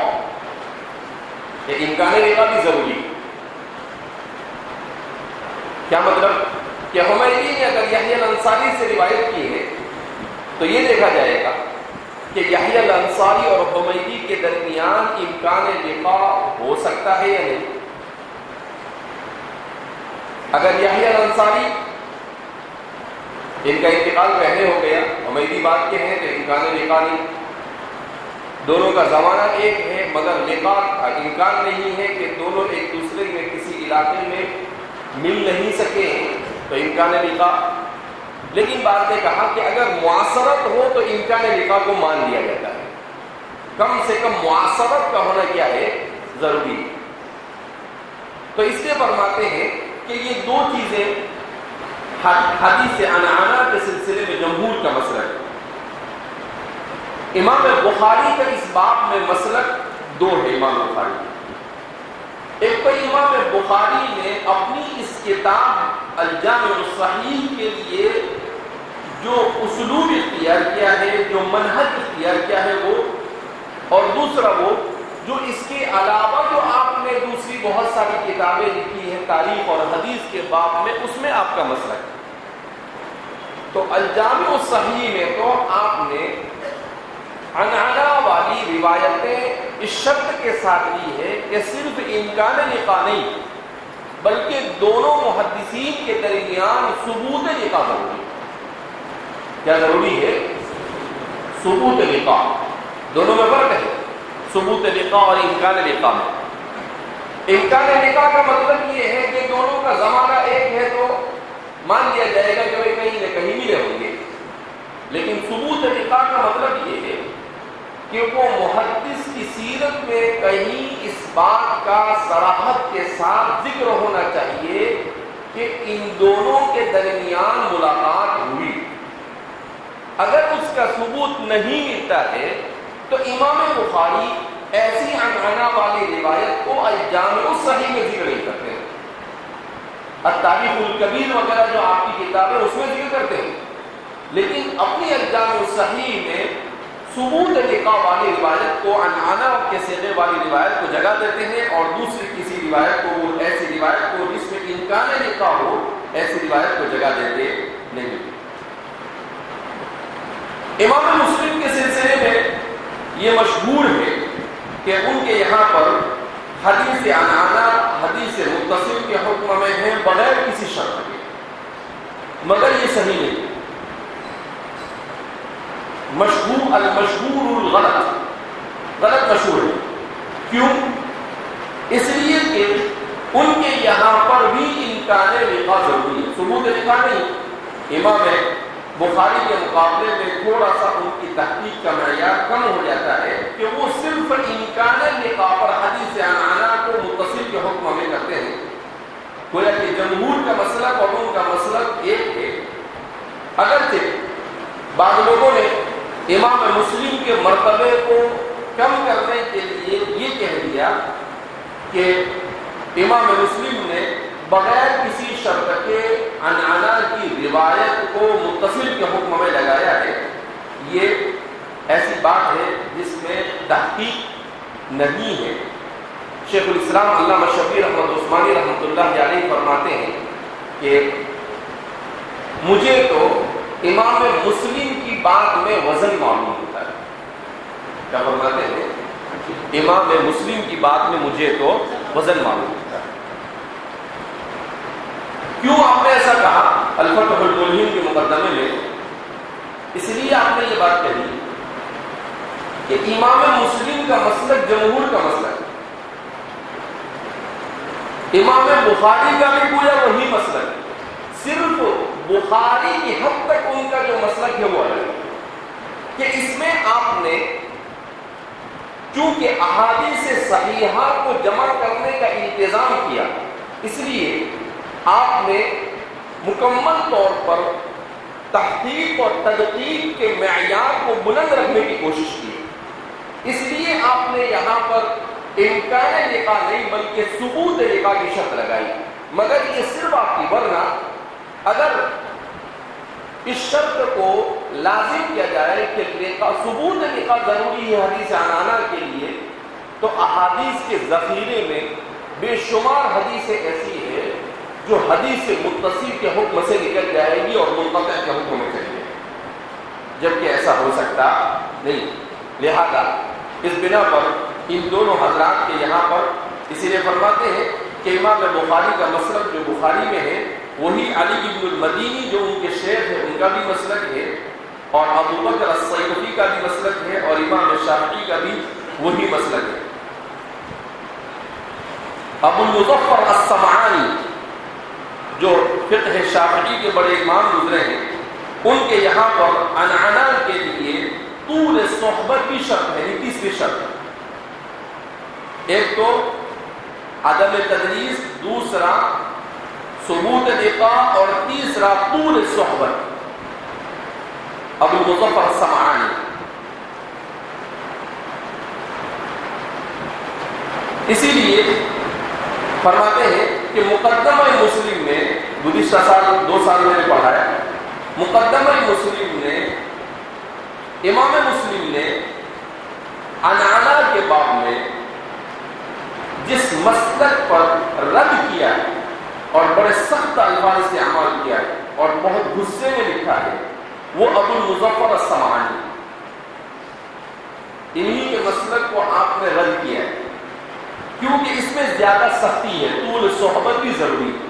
کہ امکان لقاء بھی ضروری ہے. کیا مطلب؟ کہ حمیدی نے اگر یحییٰ الانصاری سے روایت کی ہے تو یہ دیکھا جائے گا کہ یحییٰ الانصاری اور حمیدی کے درمیان امکان لقاء ہو سکتا ہے یا نہیں. اگر یحییٰ الانصاری ان کا انتقال پہلے ہو گیا، حمیدی بات کے ہیں تو امکان لقاء نہیں. دونوں کا زمانہ ایک ہے مگر لقاء کا امکان نہیں ہے کہ دونوں ایک دوسرے میں کسی علاقے میں مل نہیں سکے تو امکان لقاء. لیکن بعد نے کہا کہ اگر معاصرت ہو تو امکان لقاء کو مان لیا جاتا ہے. کم سے کم معاصرت کا ہونا کیا ہے؟ ضروری ہے. تو اس لیے فرماتے ہیں کہ یہ دو چیزیں حدیث عنعنہ کے سلسلے میں جمہور کا مسلک ہے. امام بخاری کا اس باب میں مسلک دو ہے. امام بخاری ایک تو امام بخاری نے اپنی اس کتاب الجامع الصحیح کے لیے جو اسلوب اختیار کیا ہے، جو منہج اختیار کیا ہے وہ، اور دوسرا وہ جو اس کے علاوہ جو آپ نے دوسری بہت ساری کتابیں لکھی ہیں تاریخ اور حدیث کے باب میں، اس میں آپ کا مسئلہ ہے. تو الجامع الصحیح میں تو آپ نے عنعنہ والی روایتیں اس شرط کے ساتھ لی ہے کہ صرف امکان لقاء نہیں بلکہ دونوں محدثین کے درمیان ثبوت لقاء ضروری ہے. کیا ضروری ہے؟ ثبوت لقاء. دونوں میں فرق ہے، ثبوت لقاء اور امکان لقاء میں. امکان لقاء کا مطلب یہ ہے کہ دونوں کا زمانہ ایک ہے تو مان لیا جائے گا کہ وہ کہیں نہ کہیں ملے ہوں گے. لیکن ثبوت لقاء کا مطلب یہ ہے کہ وہ محدث کی سیرت میں کہیں اس بات کا صراحت کے ساتھ ذکر ہونا چاہیے کہ ان دونوں کے درمیان ملاقات ہوئی. اگر اس کا ثبوت نہیں ملتا ہے تو امام بخاری ایسی عنعنہ والی روایت کو الجامع الصحیح میں ذکر نہیں کرتے ہیں. التاریخ الکبیر وغیرہ جو آپ کی کتاب ہے اس میں ذکر کرتے ہیں، لیکن اپنی الجامع الصحیح میں ثبوت لقاء والی روایت کو عنعنہ کے صیغے والی روایت کو جگہ دیتے ہیں، اور دوسری کسی روایت کو، وہ ایسی روایت کو جس میں امکان لقاء ہو، ایسی روایت کو جگہ دیتے نہیں. امام مسلم کے سلسلے میں یہ مشہور ہے کہ ان کے یہاں پر حدیث عنعنہ حدیث متصل کے حکم میں ہے بغیر کسی شرط کے، مگر یہ صحیح نہیں. مشہور المشہور غلط مشہور ہے. کیوں؟ اس لیے کہ ان کے یہاں پر بھی امکان لقاء ضروری ہے، ثبوت لقاء نہیں. امام بخاری کے مقابلے میں تھوڑا سا ان کی تحقیق کا معیار کم ہو جاتا ہے کہ وہ صرف امکان لقاء پر حدیث عنعنہ کو متصل کے حکم میں کرتے ہیں. گویا کہ جمہور کا مسلک اور ان کا مسلک ایک ہے. اگرچہ بعض لوگوں نے امام مسلم کے مرتبے کو کم کرنے کے لیے یہ کہہ دیا کہ امام مسلم نے بغیر کسی شرط کے عنعنہ کی روایت کو متصل کے حکم میں لگایا ہے. یہ ایسی بات ہے جس میں تحقیق نہیں ہے. شیخ الاسلام علامہ شبیر احمد عثمانی رحمۃ اللہ علیہ فرماتے ہیں کہ مجھے تو امام مسلم کی بات میں وزن معلوم ہوتا ہے. کیا فرماتے ہیں؟ امام مسلم کی بات میں مجھے تو وزن معلوم ہوتا ہے. کیوں آپ نے ایسا کہا الفتح الملہم کے مقدمے میں؟ اس لیے آپ نے یہ بات کہی کہ امام مسلم کا مسلک جمہور کا مسلک ہے. امام بخاری کا بھی گویا وہی مسلک ہے، صرف بخاری کی حد تک ان کا جو مسلک ہے وہ الگ ہے کہ اس میں آپ نے چونکہ احادیث صحیحہ کو جمع کرنے کا انتظام کیا، اس لیے آپ نے مکمل طور پر تحقیق اور تدقیق کے معیار کو بلند رکھنے کی کوشش کی. اس لیے آپ نے یہاں پر امکان لقاء نہیں بلکہ ثبوت لقاء کی شرط لگائی. مگر یہ صرف آپ کی، ورنہ اگر اس شرط کو لازم کیا جائے کہ ثبوت لقاء ضروری ہے حدیث عنعنہ کے لیے، تو احادیث کے ذخیرے میں بے شمار حدیثیں ایسی ہیں جو حدیث متصل کے حکم سے نکل جائے گی اور منقطع کے حکم میں چلی جائے گی، جبکہ ایسا ہو سکتا نہیں. لہذا اس بنا پر ان دونوں حضرات کے یہاں پر اسی لیے فرماتے ہیں کہ امام بخاری کا مسلک جو بخاری میں ہے وہی علی بن المدینی جو ان کے شیخ ہے ان کا بھی مسلک ہے، اور ابو بکر الصیفی کا بھی مسلک ہے، اور امام شافعی کا بھی وہی مسلک ہے. ابو المظفر السمعانی جو فقہ شافعی کے بڑے امام گزرے ہیں، ان کے یہاں پر عنعنہ کے لیے طول صحبت کی شرط ہے، تیسری شرط ہے۔ ایک تو عدم تدریس، دوسرا ثبوت لقاء، اور تیسرا طول صحبت۔ ابو المظفر السمعانی اسی لیے فرماتے ہیں کہ مقدمہ مسلم میں گزشتہ سال 2 سال میں نے پڑھا ہے، مقدمہ مسلم نے امام مسلم نے عنعنہ کے باب میں جس مسلک پر رد کیا ہے اور بڑے سخت الفاظ سے عمل کیا ہے اور بہت غصے میں لکھا ہے، وہ ابو المظفر السمعانی، انہی کے مسلک کو آپ نے رد کیا ہے، کیونکہ اس میں زیادہ سختی ہے، طول صحبت بھی ضروری ہے،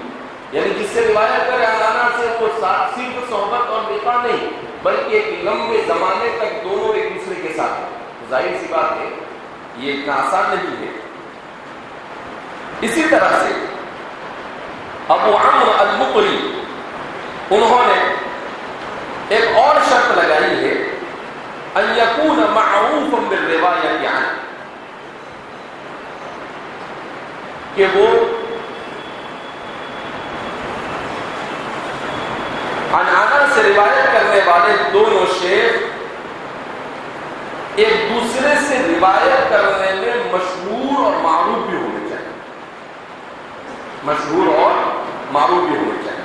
یعنی جس سے روایت کرے عنعنہ سے وہ صرف صحبت اور لقاء نہیں بلکہ ایک لمبے زمانے تک دونوں ایک دوسرے کے ساتھ ہیں۔ ظاہر سی بات ہے یہ اتنا آسان نہیں ہے۔ اسی طرح سے ابو عمرو المقری انہوں نے ایک اور شرط لگائی ہے، ان یکون معروفا بالروایت عنہ، کہ وہ عنعنہ سے روایت کرنے والے دونوں شیخ ایک دوسرے سے روایت کرنے میں مشہور اور معروف بھی ہونے چاہیے، مشہور اور معروف بھی ہونے چاہیے۔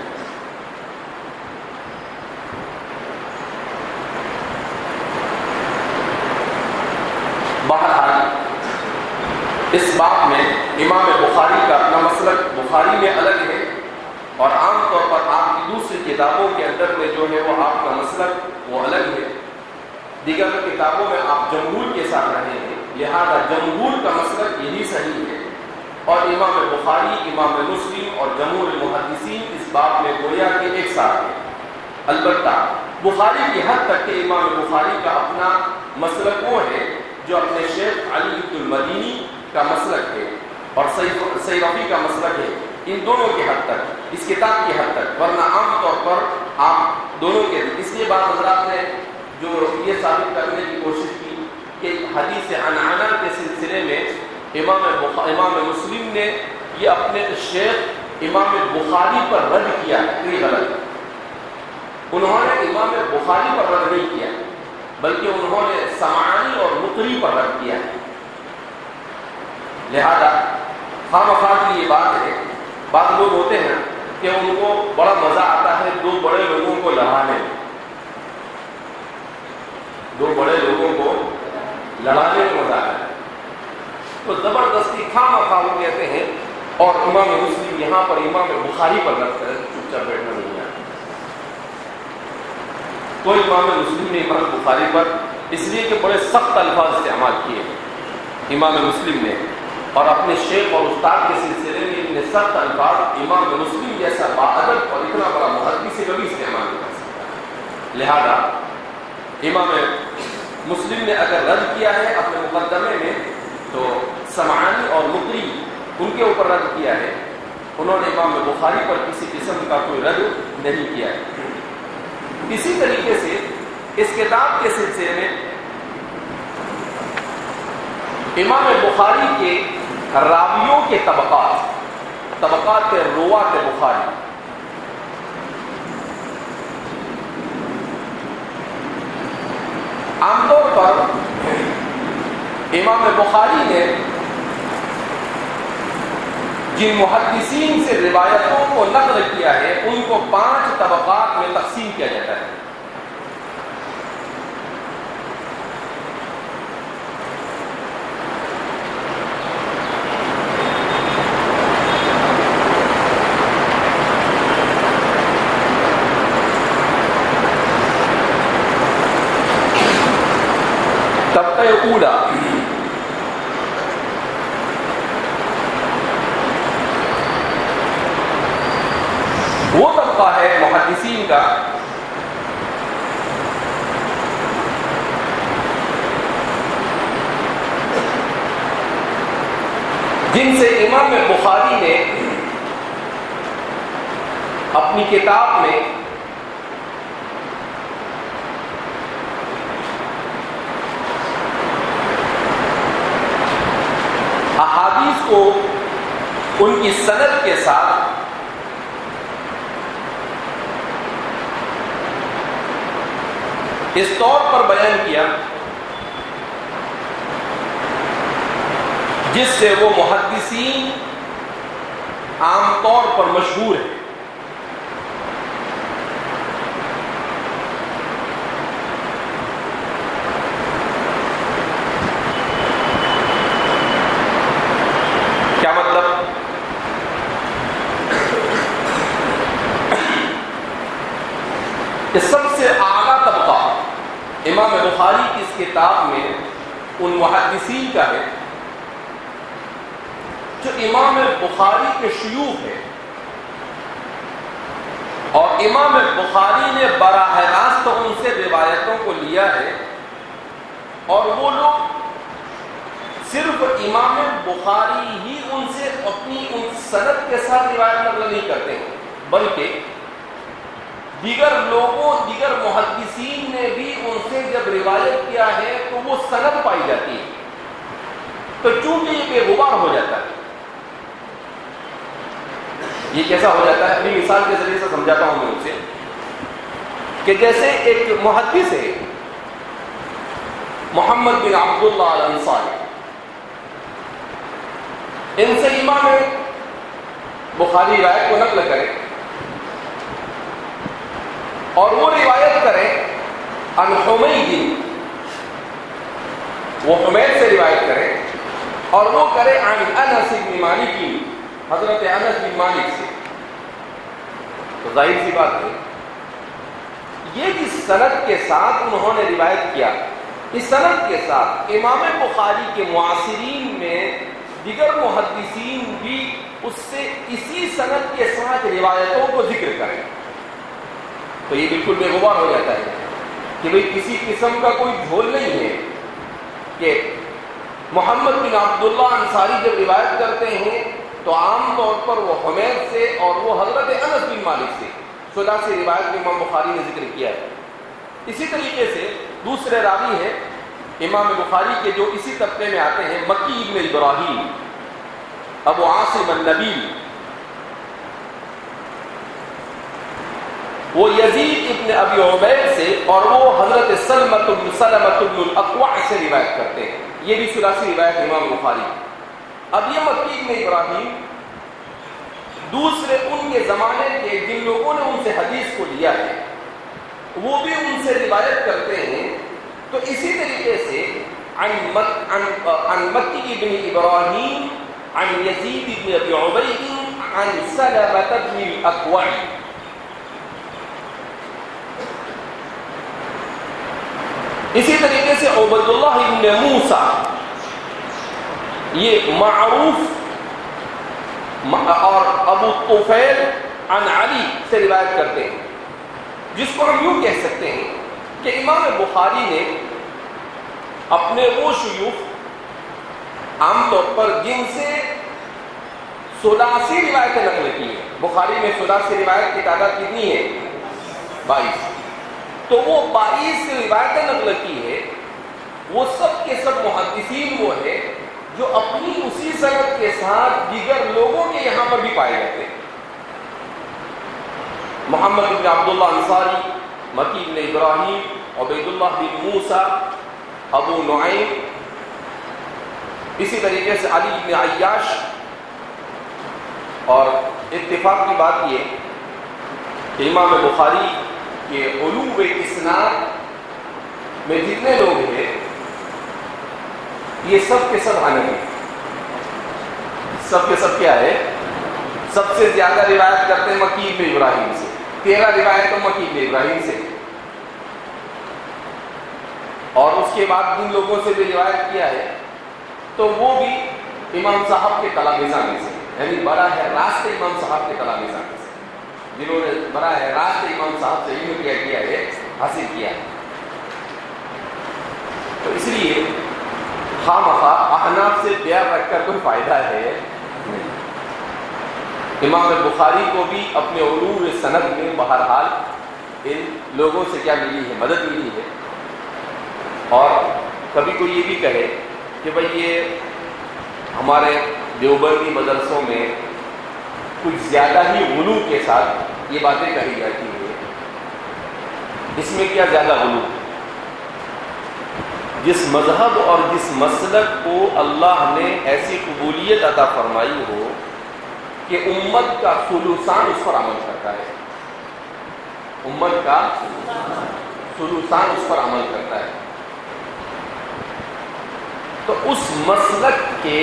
بہرحال اس بات میں امام بخاری کا اپنا مسلک بخاری میں الگ ہے، اور عام طور پر آپ کی دوسری کتابوں کے اندر میں جو ہے وہ آپ کا مسلک وہ الگ ہے۔ دیگر کتابوں میں آپ جمہور کے ساتھ رہے ہیں، لہذا جمہور کا مسلک یہی صحیح ہے، اور امام بخاری، امام مسلم اور جمہور المحدثین اس بات میں گویا کہ ایک ساتھ ہیں۔ البتہ بخاری کی حد تک کہ امام بخاری کا اپنا مسلک وہ ہے جو اپنے شیخ علی بن المدینی کا مسلک ہے اور سیرفی کا مسلک ہے، ان دونوں کی حد تک، اس کتاب کی حد تک، ورنہ عام طور پر آپ دونوں کے، اس لیے بعض حضرات نے جو یہ ثابت کرنے کی کوشش کی کہ حدیث عنعنہ کے سلسلے میں امام مسلم نے یہ اپنے شیخ امام بخاری پر رد کیا ہے، یہ غلط ہے۔ انہوں نے امام بخاری پر رد نہیں کیا بلکہ انہوں نے سمعانی اور مقری پر رد کیا ہے۔ لہذا خواہ کی یہ بات ہے، بعض لوگ ہوتے ہیں کہ ان کو بڑا مزہ آتا ہے دو بڑے لوگوں کو لڑانے میں، دو بڑے لوگوں کو لڑانے میں مزہ آتا ہے، تو زبردستی خواہ وہ کہتے ہیں، اور امام مسلم یہاں پر امام بخاری پر رد کر چپ چاپ بیٹھنا نہیں ہے۔ تو امام مسلم نے امام بخاری پر اس لیے کہ بڑے سخت الفاظ استعمال کیے امام مسلم نے، اور اپنے شیخ اور استاد کے سلسلے میں اتنے سخت الفاظ امام مسلم جیسا باادب اور اتنا بڑا محدث کبھی استعمال نہیں کر سکتا۔ لہذا امام مسلم نے اگر رد کیا ہے اپنے مقدمے میں تو سمعانی اور مقری ان کے اوپر رد کیا ہے، انہوں نے امام بخاری پر کسی قسم کا کوئی رد نہیں کیا ہے۔ اسی طریقے سے اس کتاب کے سلسلے میں امام بخاری کے راویوں کے طبقات رواۃ بخاری، عام طور پر امام بخاری نے جن محدثین سے روایتوں کو نقل کیا ہے ان کو 5 طبقات میں تقسیم کیا جاتا ہے۔ طبقہ اولا، وہ طبقہ ہے محدثین کا جن سے امام بخاری نے اپنی کتاب میں احادیث کو ان کی سند کے ساتھ اس طور پر بیان کیا جس سے وہ محدثین عام طور پر مشہور ہیں. کیا مطلب؟ کہ سب سے اعلیٰ طبقہ امام بخاری کی اس کتاب میں ان محدثین کا ہے جو امام بخاری کے شیوخ ہیں، اور امام بخاری نے براہ راست ان سے روایتوں کو لیا ہے، اور وہ لوگ صرف امام بخاری ہی ان سے اپنی ان سند کے ساتھ روایت نقل نہیں کرتے ہیں، بلکہ دیگر لوگوں، دیگر محدثین نے بھی ان سے جب روایت کیا ہے تو وہ سند پائی جاتی ہے. تو چونکہ یہ بے غبار ہو جاتا ہے. یہ کیسا ہو جاتا ہے؟ اپنی مثال کے ذریعے سے سمجھاتا ہوں میں اسے، کہ جیسے ایک محدث ہے محمد بن عبداللہ الانصاری، ان سے امام بخاری روایت کو نقل کرے اور وہ روایت کریں عن حمید، وہ حمید سے روایت کریں، اور وہ کرے عن انس بن مالک، حضرت انس بن مالک سے. تو ظاہر سی بات ہے یہ جس سند کے ساتھ انہوں نے روایت کیا، اس سند کے ساتھ امام بخاری کے معاصرین میں دیگر محدثین بھی اس سے اسی سند کے ساتھ روایتوں کو ذکر کریں، تو یہ بالکل بے غبار ہو جاتا ہے کہ بھئی کسی قسم کا کوئی جھول نہیں ہے کہ محمد بن عبداللہ انصاری جب روایت کرتے ہیں تو عام طور پر وہ حمید سے اور وہ حضرت انس بن مالک سے ثلاثی روایت میں امام بخاری نے ذکر کیا ہے. اسی طریقے سے دوسرے راوی ہیں امام بخاری کے جو اسی طبقے میں آتے ہیں، مکی ابن ابراہیم ابو عاصم النبیل، وہ یزید ابن ابی عبید سے اور وہ حضرت سلمۃ بن الاقوع سے روایت کرتے ہیں. یہ بھی ثلاثی روایت امام بخاری. اب یہ مکی ابن ابراہیم دوسرے ان کے زمانے کے جن لوگوں نے ان سے حدیث کو لیا ہے وہ بھی ان سے روایت کرتے ہیں. تو اسی طریقے سے عن مکی ابن ابراہیم عن یزید ابن ابی عبید عن سلمۃ بن الاقوع. اسی طریقے سے عبد اللہ ابن موسیٰ یہ معروف، اور ابو طفیل عن علی سے روایت کرتے ہیں، جس کو ہم یوں کہہ سکتے ہیں کہ امام بخاری نے اپنے وہ شیوخ عام طور پر جن سے ثلاثی روایتیں نقل کی ہیں، بخاری میں ثلاثی روایت کی تعداد کتنی ہے؟ 22. تو وہ 22 روایتیں نقل کی ہے، وہ سب کے سب محدثین وہ ہے جو اپنی اسی سند کے ساتھ دیگر لوگوں کے یہاں پر بھی پائے جاتے ہیں. محمد بن عبداللہ انصاری، مکی بن ابراہیم، عبید اللہ بن موسیٰ، ابو نعیم، اسی طریقے سے علی بن عیاش. اور اتفاق کی بات یہ کہ امام بخاری کے علو اسناد میں جتنے لوگ ہیں یہ سب کے سب حنفی ہیں. سب کے سب کیا ہے؟ سب سے زیادہ روایت کرتے ہیں مکی بن ابراہیم سے، 13 روایت تو مکی بن ابراہیم سے، اور اس کے بعد جن لوگوں سے بھی روایت کیا ہے تو وہ بھی امام صاحب کے تلامذہ میں سے، یعنی براہ راست امام صاحب کے تلامذہ میں سے، جنہوں نے براہ راست امام صاحب سے علم کیا ہے، حاصل کیا ہے. تو اس لیے خواہ مخواہ احناف سے پیار رکھ کر کوئی فائدہ ہے. امام بخاری کو بھی اپنے علوم سند میں بہرحال ان لوگوں سے کیا ملی ہے؟ مدد ملی ہے. اور کبھی کوئی یہ بھی کہے کہ بھئی یہ ہمارے دیوبندی مدرسوں میں کچھ زیادہ ہی غلو کے ساتھ یہ باتیں کہی جاتی ہیں، اس میں کیا زیادہ غلو؟ جس مذہب اور جس مسلک کو اللہ نے ایسی قبولیت عطا فرمائی ہو کہ امت کا ثلثان اس پر عمل کرتا ہے، امت کا ثلثان اس پر عمل کرتا ہے، تو اس مسلک کے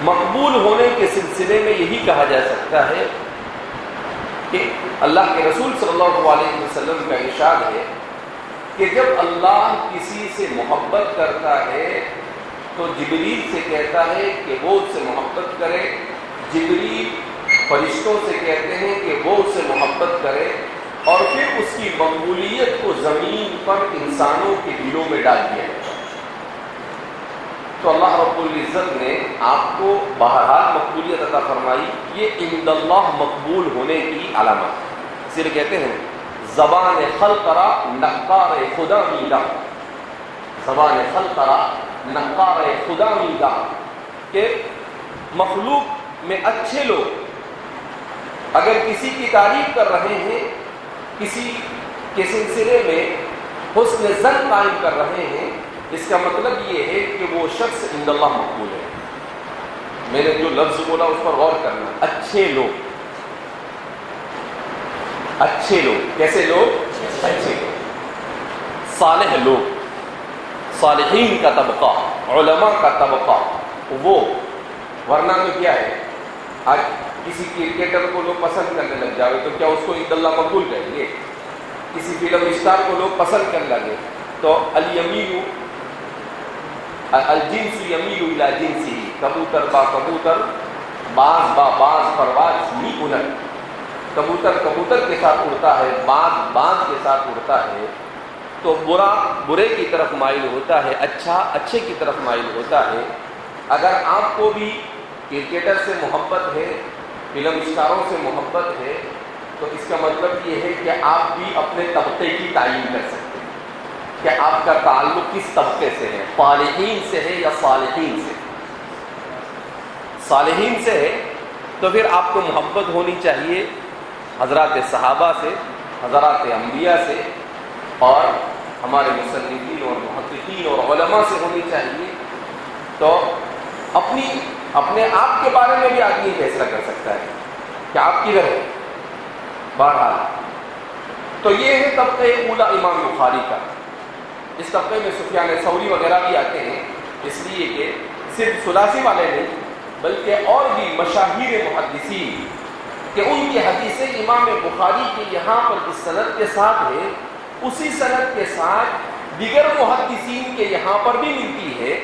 مقبول ہونے کے سلسلے میں یہی کہا جا سکتا ہے کہ اللہ کے رسول صلی اللہ علیہ وسلم کا ارشاد ہے کہ جب اللہ کسی سے محبت کرتا ہے تو جبریل سے کہتا ہے کہ وہ اس سے محبت کرے، جبریل فرشتوں سے کہتے ہیں کہ وہ اس سے محبت کرے، اور پھر اس کی مقبولیت کو زمین پر انسانوں کے دلوں میں ڈال دیا جاتا ہے. تو اللہ رب العزت نے آپ کو بہرحال مقبولیت عطا فرمائی، یہ عند اللہ مقبول ہونے کی علامت ہے. اس لیے کہتے ہیں زبان خلق را نقار خدا میرا، زبان خلق را نقار خدا میرا، کہ مخلوق میں اچھے لوگ اگر کسی کی تعریف کر رہے ہیں، کسی کے سلسلے میں حسن ظن قائم کر رہے ہیں، اس کا مطلب یہ ہے کہ وہ شخص عند اللہ مقبول ہے. میں نے جو لفظ بولا اس پر غور کرنا، اچھے لوگ، اچھے لوگ، کیسے لوگ؟ اچھے لوگ، صالح لوگ، صالحین کا طبقہ، علماء کا طبقہ، وہ. ورنہ تو کیا ہے، آج کسی کرکٹر کو لوگ پسند کرنے لگ جاوے تو کیا اس کو عند اللہ مقبول کہیں گے؟ کسی فلم اسٹار کو لوگ پسند کرنے لگے تو الیمین الجنس یمیل الی جنسی، کبوتر با کبوتر، باز با باز پرواز می کند، کبوتر کبوتر کے ساتھ اڑتا ہے، باز باز کے ساتھ اڑتا ہے. تو برا برے کی طرف مائل ہوتا ہے، اچھا اچھے کی طرف مائل ہوتا ہے. اگر آپ کو بھی کرکٹر سے محبت ہے، فلم اسٹاروں سے محبت ہے، تو اس کا مطلب یہ ہے کہ آپ بھی اپنے طبقے کی تعین کر سکتے ہیں کہ آپ کا تعلق کس طبقے سے ہے، صالحین سے ہے یا صالحین سے. صالحین سے ہے تو پھر آپ کو محبت ہونی چاہیے حضرات صحابہ سے، حضرات انبیاء سے، اور ہمارے مصنفین اور محققین اور علماء سے ہونی چاہیے. تو اپنے آپ کے بارے میں بھی آدمی فیصلہ کر سکتا ہے کہ آپ کدھر ہے. بہرحال تو یہ ہے طبقہ اولا امام بخاری کا. اس طبقے میں سفیان ثوری وغیرہ بھی آتے ہیں، اس لیے کہ صرف ثلاثی والے نہیں بلکہ اور بھی مشاہیر محدثین کہ ان کی حدیثیں امام بخاری کے یہاں پر جس سند کے ساتھ ہے اسی سند کے ساتھ دیگر محدثین کے یہاں پر بھی ملتی ہے.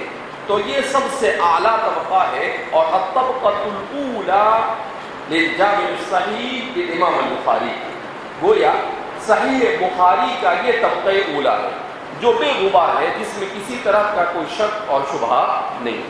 تو یہ سب سے اعلیٰ طبقہ ہے، اور الطبقۃ الاولی للجامع الصحیح للامام البخاری، گویا صحیح بخاری کا یہ طبقہ اولا ہے جو بے غبار ہے، جس میں کسی طرح کا کوئی شک اور شبہ نہیں.